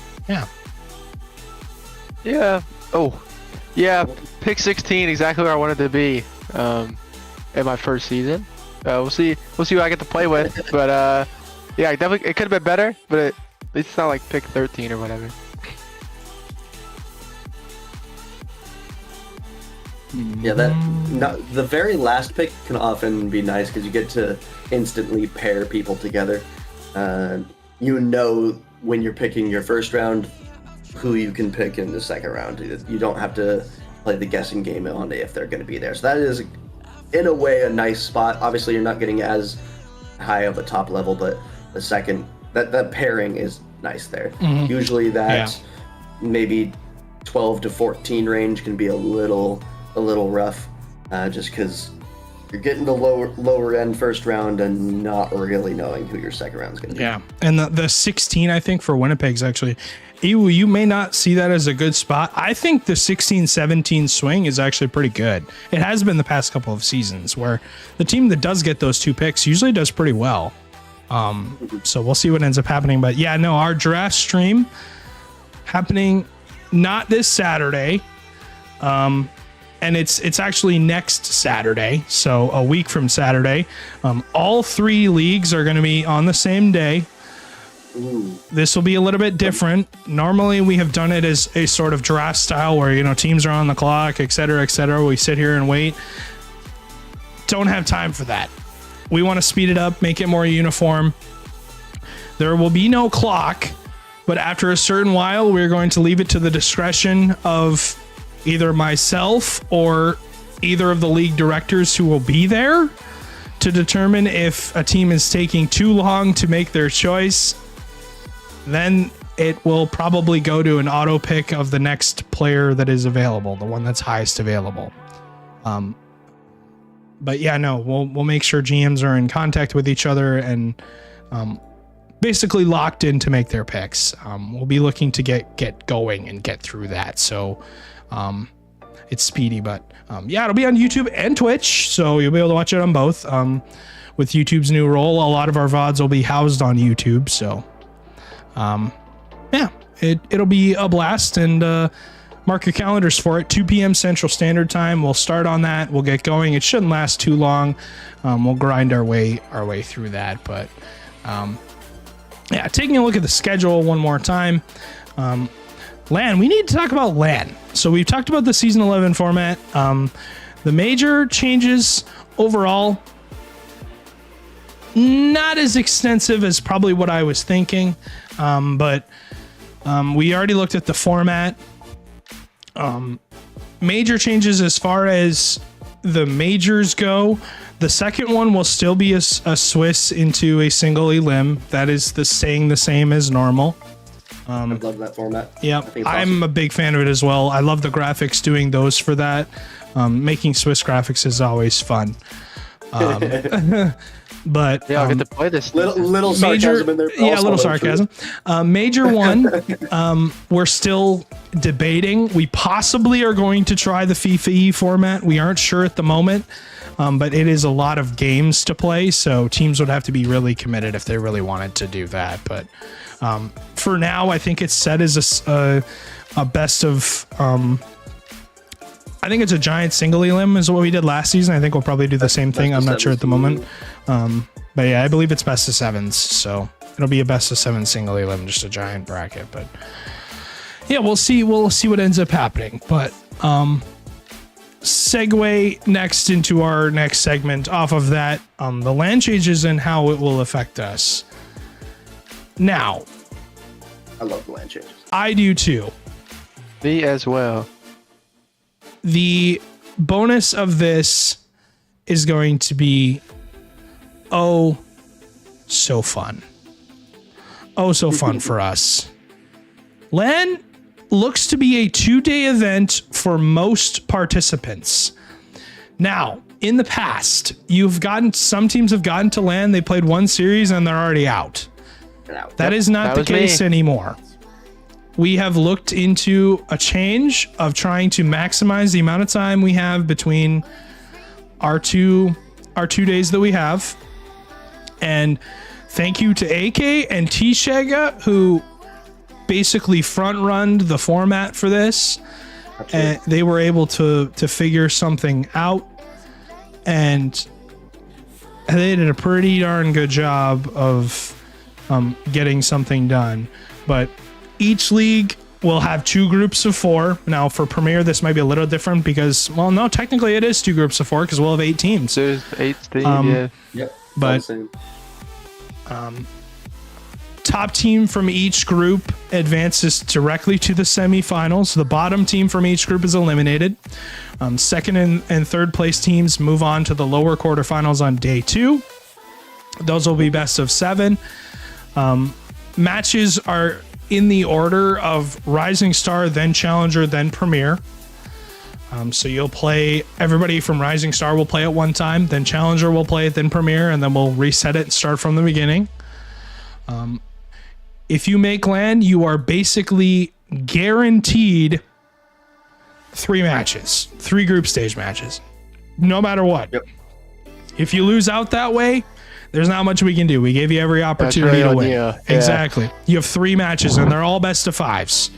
pick 16, exactly where I wanted to be in my first season. We'll see what I get to play with, but definitely it could have been better, but at least it's not like pick 13 or whatever. The very last pick can often be nice because you get to instantly pair people together. You know when you're picking your first round who you can pick in the second round. You don't have to play the guessing game on if they're going to be there. So that is, in a way, a nice spot. Obviously, you're not getting as high of a top level, but the second, that pairing is nice there. Usually that maybe 12 to 14 range can be a little rough, just because you're getting the lower end first round and not really knowing who your second round is going to be. Yeah, and the 16, I think, for Winnipeg's actually, you may not see that as a good spot. I think the 16-17 swing is actually pretty good. It has been the past couple of seasons where the team that does get those 2 picks usually does pretty well. So we'll see what ends up happening. But our draft stream happening not this Saturday. And it's actually next Saturday, so a week from Saturday. All 3 leagues are going to be on the same day. This will be a little bit different. Normally, we have done it as a sort of draft style where, you know, teams are on the clock, et cetera, et cetera. We sit here and wait. Don't have time for that. We want to speed it up, make it more uniform. There will be no clock, but after a certain while, we're going to leave it to the discretion of either myself or either of the league directors who will be there to determine if a team is taking too long to make their choice. Then it will probably go to an auto pick of the next player that is available, the one that's highest available. But we'll make sure GMs are in contact with each other and basically locked in to make their picks. We'll be looking to get going and get through that. So it's speedy, but it'll be on YouTube and Twitch, so you'll be able to watch it on both. With YouTube's new role, a lot of our VODs will be housed on YouTube, so it'll be a blast, and mark your calendars for it. 2 p.m. Central Standard Time. We'll start on that. We'll get going. It shouldn't last too long. We'll grind our way through that. But yeah, taking a look at the schedule one more time. LAN. We need to talk about LAN. So we've talked about the Season 11 format. The major changes overall, not as extensive as probably what I was thinking, but we already looked at the format. Major changes as far as the majors go. The second one will still be a Swiss into a single elim. That is staying the same as normal. I love that format. Yeah, I'm a big fan of it as well. I love the graphics doing those for that. Making Swiss graphics is always fun. But yeah, I'll get to play this. Little sarcasm in there. Yeah, a little sarcasm. Major one, we're still debating. We possibly are going to try the FIFA E format. We aren't sure at the moment, but it is a lot of games to play, so teams would have to be really committed if they really wanted to do that. But for now, I think it's set as a best of. I think it's a giant single elim is what we did last season. I think we'll probably do the same thing. I'm not sure at the moment. But yeah, I believe it's best of sevens. So it'll be a best of 7 single elim, just a giant bracket. But yeah, we'll see. We'll see what ends up happening. But segue next into our next segment off of that, the LAN changes and how it will affect us. Now, I love the LAN changes. I do too. Me as well. The bonus of this is going to be so fun. So fun for us. LAN looks to be a 2-day event for most participants. Now, in the past, some teams have gotten to LAN, they played one series and they're already out. That is not the case anymore. We have looked into a change of trying to maximize the amount of time we have between our two days that we have. And thank you to AK and T-Shega, who basically front-runned the format for this. And they were able to figure something out. And they did a pretty darn good job of getting something done. But each league will have 2 groups of 4. Now, for Premier, this might be a little different because, well, no, technically it is 2 groups of 4 because we'll have 8 teams. There's 8 teams, yeah. Yep. But top team from each group advances directly to the semifinals. The bottom team from each group is eliminated. Second and third place teams move on to the lower quarterfinals on day 2. Those will be best of 7. Matches are in the order of Rising Star, then Challenger, then Premier. So you'll play, everybody from Rising Star will play at one time, then Challenger will play it, then Premier, and then we'll reset it and start from the beginning. If you make LAN, you are basically guaranteed 3 matches, 3 group stage matches, no matter what. Yep. If you lose out that way, there's not much we can do. We gave you every opportunity to win. Yeah. Exactly. You have 3 matches and they're all best of 5s.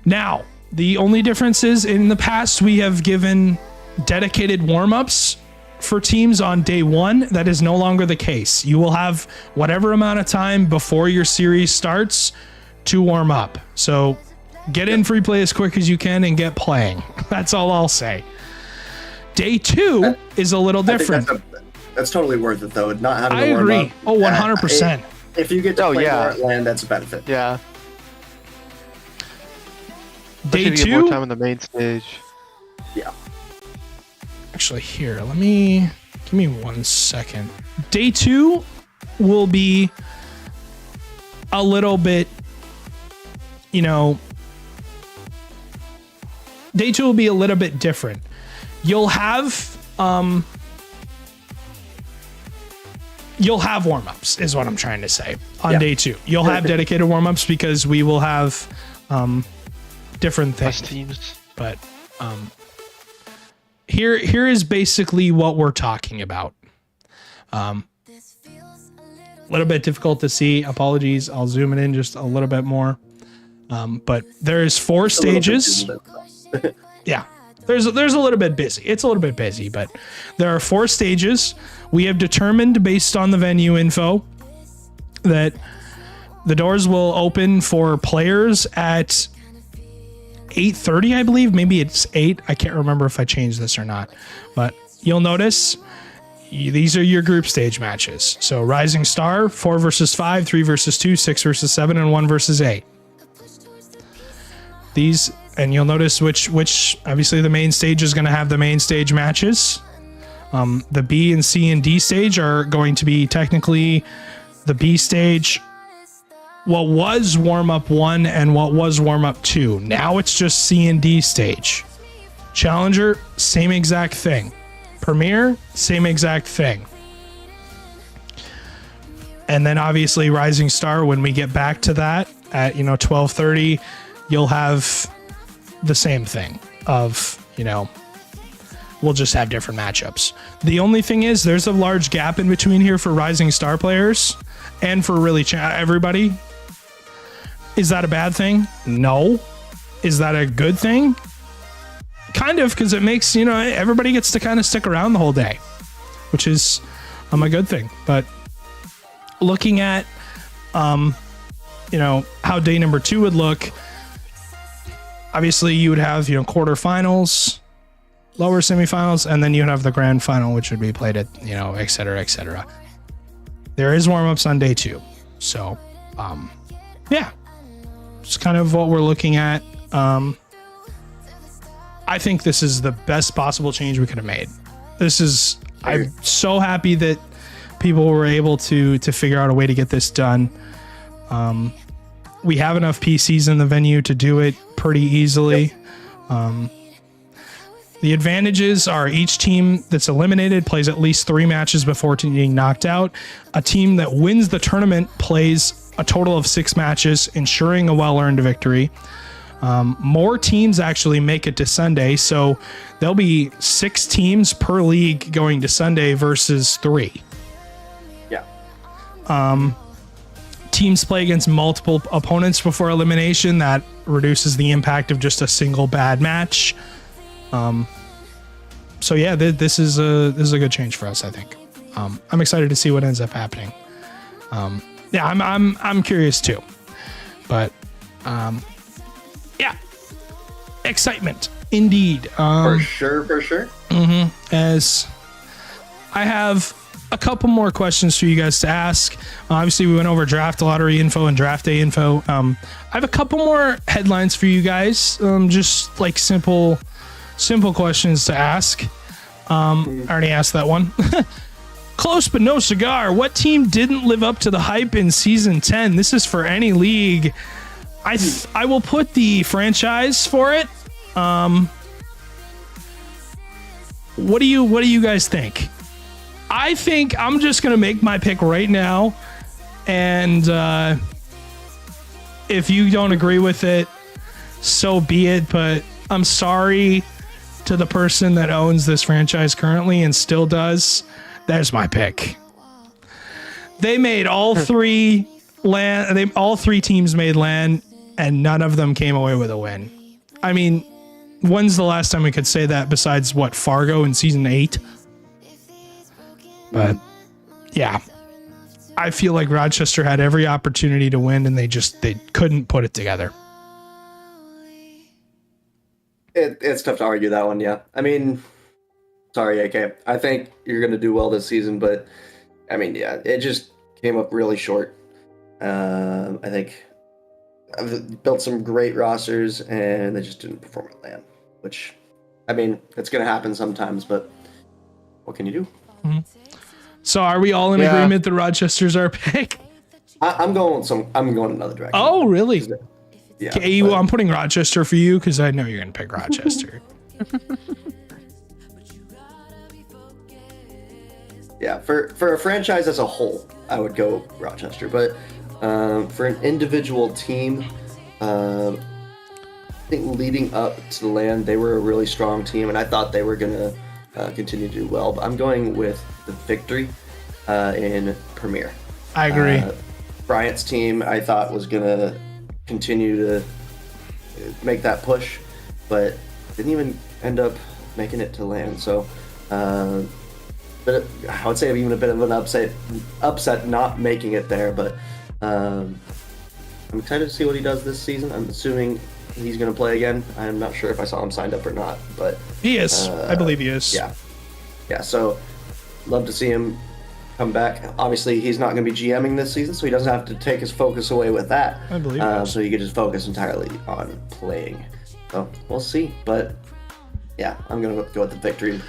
Now, the only difference is in the past, we have given dedicated warm-ups for teams on day 1. That is no longer the case. You will have whatever amount of time before your series starts to warm up. So get in free play as quick as you can and get playing. That's all I'll say. Day 2 is a little different. That's totally worth it, though. Not having to warm up. Oh, 100%. If you get to play more at LAN, that's a benefit. Yeah. Day 2. More time on the main stage. Yeah. Actually, here, give me 1 second. Day 2 will be a little bit, day 2 will be a little bit different. You'll have warm-ups is what I'm trying to say on day 2. You'll have dedicated warm-ups because we will have different things. Teams. But here is basically what we're talking about. A little bit difficult to see. Apologies. I'll zoom it in just a little bit more. But there's 4 stages. Yeah, there's a little bit busy. It's a little bit busy, but there are 4 stages. We have determined, based on the venue info, that the doors will open for players at 8:30, I believe. Maybe it's 8. I can't remember if I changed this or not. But you'll notice these are your group stage matches. So Rising Star, 4 versus 5, 3 versus 2, 6 versus 7, and 1 versus 8. These, and you'll notice which obviously the main stage is going to have the main stage matches. The B and C and D stage are going to be technically the B stage, what was warm-up 1 and what was warm-up 2. Now it's just C and D stage. Challenger, same exact thing. Premier, same exact thing. And then obviously Rising Star, when we get back to that at 12:30, you'll have the same thing of, we'll just have different matchups. The only thing is there's a large gap in between here for Rising Star players and for really everybody. Is that a bad thing? No. Is that a good thing? Kind of, because it makes, everybody gets to kind of stick around the whole day, which is a good thing. But looking at, how day number 2 would look, obviously you would have, quarterfinals, lower semifinals, and then you'd have the grand final, which would be played at, et cetera, et cetera. There is warm-ups on day 2. So, yeah. It's kind of what we're looking at. I think this is the best possible change we could have made. I'm so happy that people were able to figure out a way to get this done. We have enough PCs in the venue to do it pretty easily. Yep. The advantages are each team that's eliminated plays at least 3 matches before being knocked out. A team that wins the tournament plays a total of 6 matches, ensuring a well-earned victory. More teams actually make it to Sunday, so there'll be 6 teams per league going to Sunday versus 3. Yeah. Teams play against multiple opponents before elimination. That reduces the impact of just a single bad match. So yeah, this is a good change for us, I think. I'm excited to see what ends up happening. Yeah, I'm curious too, but yeah, excitement indeed. For sure. Mm-hmm. As I have a couple more questions for you guys to ask. Obviously, we went over draft lottery info and draft day info. I have a couple more headlines for you guys. Just like simple questions to ask. I already asked that one. Close but no cigar. What team didn't live up to the hype in season 10? This is for any league. I will put the franchise for it. What do you guys think? I think I'm just gonna make my pick right now, and if you don't agree with it, so be it. But I'm sorry to the person that owns this franchise currently and still does. There's my pick. They made all 3 land. All 3 teams made land, and none of them came away with a win. I mean, when's the last time we could say that besides Fargo in season 8? But yeah, I feel like Rochester had every opportunity to win, and they couldn't put it together. It's tough to argue that one. Yeah, I mean, sorry, AK. I think you're going to do well this season, but I mean, yeah, it just came up really short. I think I've built some great rosters, and they just didn't perform at LAN, which, I mean, it's going to happen sometimes, but what can you do? Mm-hmm. So are we all in agreement that Rochester's our pick? I'm going another direction. Oh, really? Yeah. Okay, I'm putting Rochester for you because I know you're going to pick Rochester. Yeah, for a franchise as a whole, I would go Rochester. But for an individual team, I think leading up to the LAN, they were a really strong team, and I thought they were going to continue to do well. But I'm going with the victory in Premier. I agree. Bryant's team, I thought, was going to continue to make that push, but didn't even end up making it to land. So, but I would say even a bit of an upset not making it there. But I'm excited to see what he does this season. I'm assuming he's going to play again. I'm not sure if I saw him signed up or not, but he is. I believe he is. Yeah. So, love to see him come back. Obviously, he's not going to be GMing this season, so he doesn't have to take his focus away with that. I believe so he could just focus entirely on playing. So we'll see. But yeah, I'm going to go with the victory.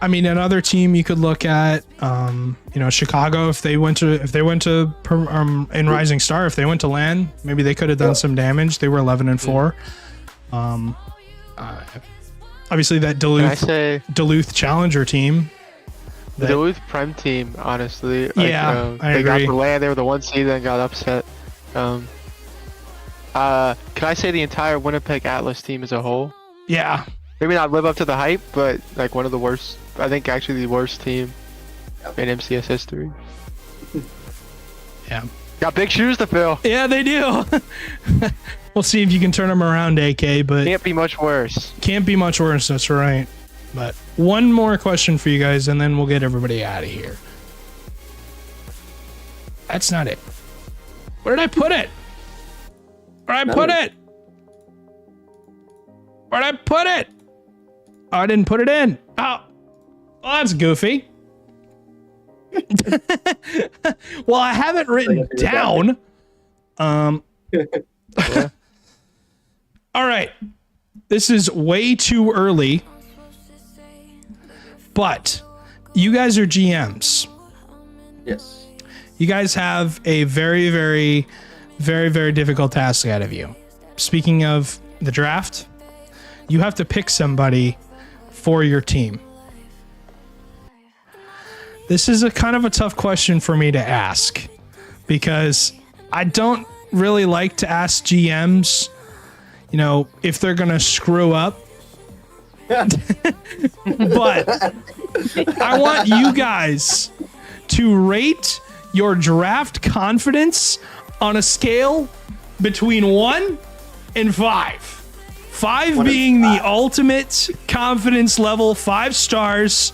I mean, another team you could look at, Chicago. If they went to in Rising Star, if they went to LAN, maybe they could have done some damage. They were 11-4. Obviously, that Duluth Challenger team. The Duluth Prem team, honestly. I they agree. got the LAN. They were the 1 seed and got upset. Can I say the entire Winnipeg Atlas team as a whole? Yeah. Maybe not live up to the hype, but like one of the worst. I think actually the worst team in MCS history. Yeah. Got big shoes to fill. Yeah, they do. We'll see if you can turn them around, AK, but can't be much worse. Can't be much worse, that's right. But one more question for you guys, and then we'll get everybody out of here. That's not it. Where did I put it? Where'd I put it? Where'd I put it? Oh, I didn't put it in. Oh, well, that's goofy. Well, I have it written down. Yeah. All right. This is way too early. But you guys are GMs. Yes. You guys have a very, very, very, very difficult task ahead of you. Speaking of the draft, you have to pick somebody for your team. This is a kind of a tough question for me to ask because I don't really like to ask GMs, if they're going to screw up. But I want you guys to rate your draft confidence on a scale between 1 and 5. 5 being the ultimate confidence level, 5 stars,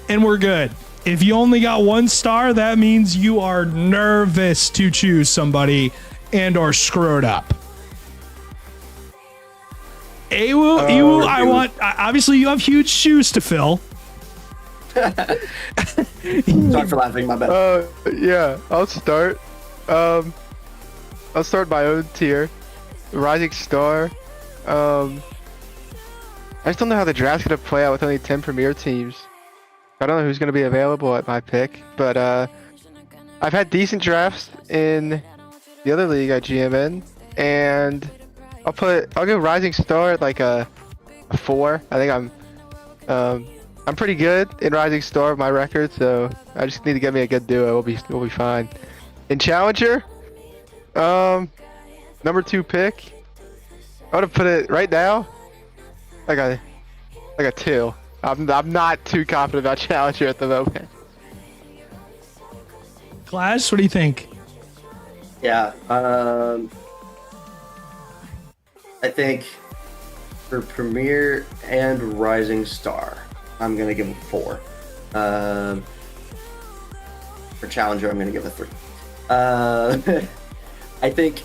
and we're good. If you only got 1 star, that means you are nervous to choose somebody and or screwed up. Ewu, obviously you have huge shoes to fill. Sorry for laughing, my bad. Yeah, I'll start. I'll start my own tier. Rising Star. I just don't know how the draft's gonna play out with only 10 premier teams. I don't know who's gonna be available at my pick, but I've had decent drafts in the other league I GM in, and I'll give Rising Star at like a 4. I think I'm pretty good in Rising Star, my record, so I just need to get me a good duo. We'll be fine. In Challenger, number 2 pick, I would have put it right now like a 2. I'm not too confident about Challenger at the moment. Clash, what do you think? Yeah, I think for Premier and Rising Star, I'm gonna give a 4. For Challenger, I'm gonna give a 3. I think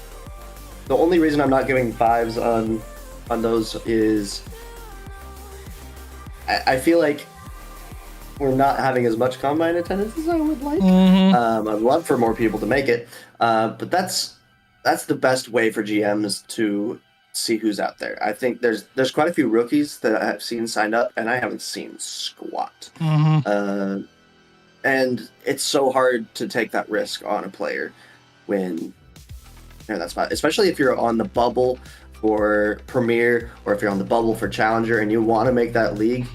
the only reason I'm not giving 5s on those is I feel like we're not having as much combine attendance as I would like. I'd love for more people to make it, but that's the best way for GMs to see who's out there. I think there's quite a few rookies that I've seen signed up, and I haven't seen squat. And it's so hard to take that risk on a player when that's not, especially if you're on the bubble for Premier or if you're on the bubble for Challenger and you want to make that league.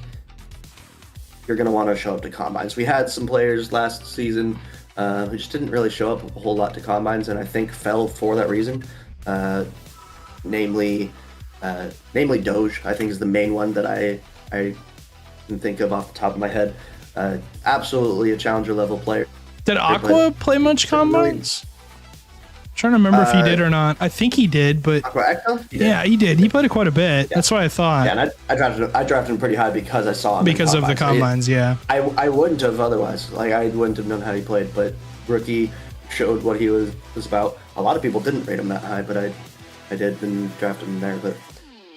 You're going to want to show up to combines. We had some players last season who just didn't really show up a whole lot to combines, and I think fell for that reason. Namely Doge, I think is the main one that I can think of off the top of my head. Absolutely a Challenger level player. Did Aqua play much combines? Trying to remember if he did or not. I think he did, but yeah, he did. He played it quite a bit. Yeah. That's what I thought. Yeah, and I drafted him pretty high because I saw him because of the combines. Yeah, I wouldn't have otherwise. Like I wouldn't have known how he played, but rookie showed what he was about. A lot of people didn't rate him that high, but I did and drafted him there. But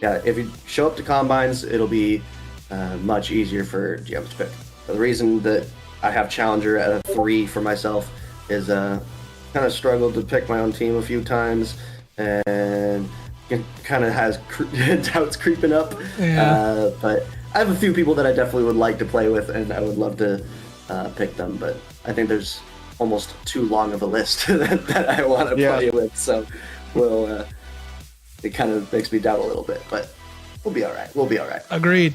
yeah, if you show up to combines, it'll be much easier for GMs to pick. The reason that I have Challenger at a 3 for myself is kind of struggled to pick my own team a few times, and it kind of has doubts creeping up. Yeah. But I have a few people that I definitely would like to play with, and I would love to pick them. But I think there's almost too long of a list that I want to play with. So it kind of makes me doubt a little bit, but we'll be all right. We'll be all right. Agreed.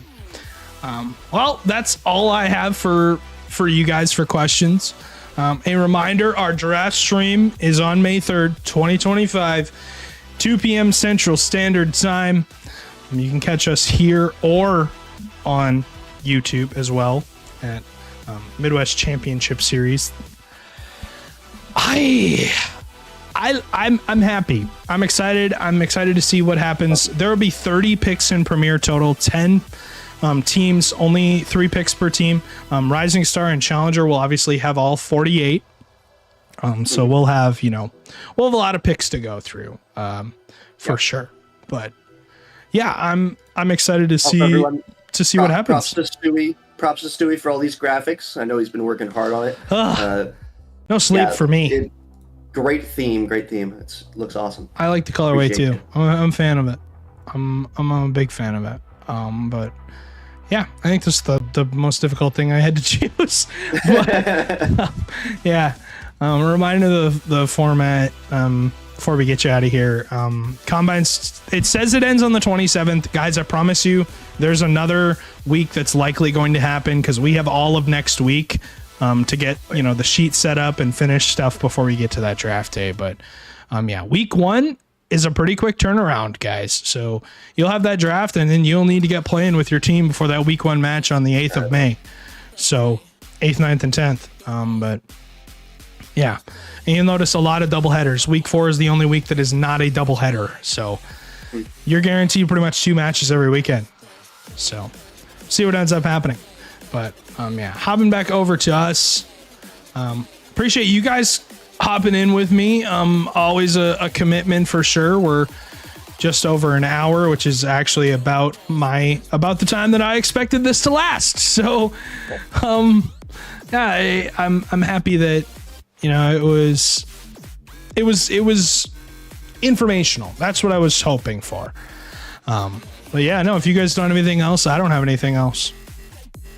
Well, that's all I have for you guys for questions. A reminder, our draft stream is on May 3rd, 2025, 2 p.m. Central Standard Time. You can catch us here or on YouTube as well at Midwest Championship Series. I'm happy. I'm excited. I'm excited to see what happens. There will be 30 picks in Premier total, 10 teams, only 3 picks per team. Rising Star and Challenger will obviously have all 48. So we'll have a lot of picks to go through, for sure. But yeah, I'm excited to see what happens. Props to Stewie for all these graphics. I know he's been working hard on it. No sleep for me. Great theme. It looks awesome. I like the colorway too. I'm a fan of it. I'm a big fan of it. But yeah, I think this is the most difficult thing I had to choose. But, yeah. A reminder of the format before we get you out of here. Combines, it says it ends on the 27th. Guys, I promise you there's another week that's likely going to happen because we have all of next week to get the sheet set up and finish stuff before we get to that draft day. But week 1 is a pretty quick turnaround, guys. So you'll have that draft, and then you'll need to get playing with your team before that week 1 match on the 8th of May. So 8th, 9th, and 10th. But yeah, and you'll notice a lot of double headers. Week 4 is the only week that is not a double header. So you're guaranteed pretty much 2 matches every weekend. So see what ends up happening. But hopping back over to us. Appreciate you guys hopping in with me. Always a commitment for sure. We're just over an hour, which is actually about the time that I expected this to last. So I'm happy that it was informational. That's what I was hoping for. But yeah, no, if you guys don't have anything else, I don't have anything else.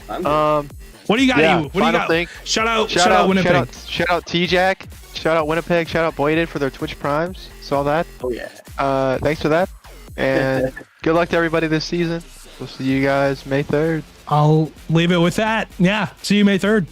What do you got? Yeah, what do you got? Thing. Shout out Winnipeg. Shout out T-Jack. Shout out Winnipeg. Shout out Boyded for their Twitch Primes. Saw that. Oh yeah. Thanks for that. And good luck to everybody this season. We'll see you guys May 3rd. I'll leave it with that. Yeah. See you May 3rd.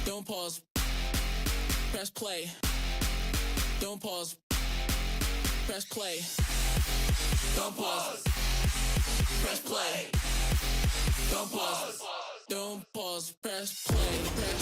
Don't pause. Press play. Don't pause. Press play. Don't pause. Press play. Don't pause. Don't pause. Press play.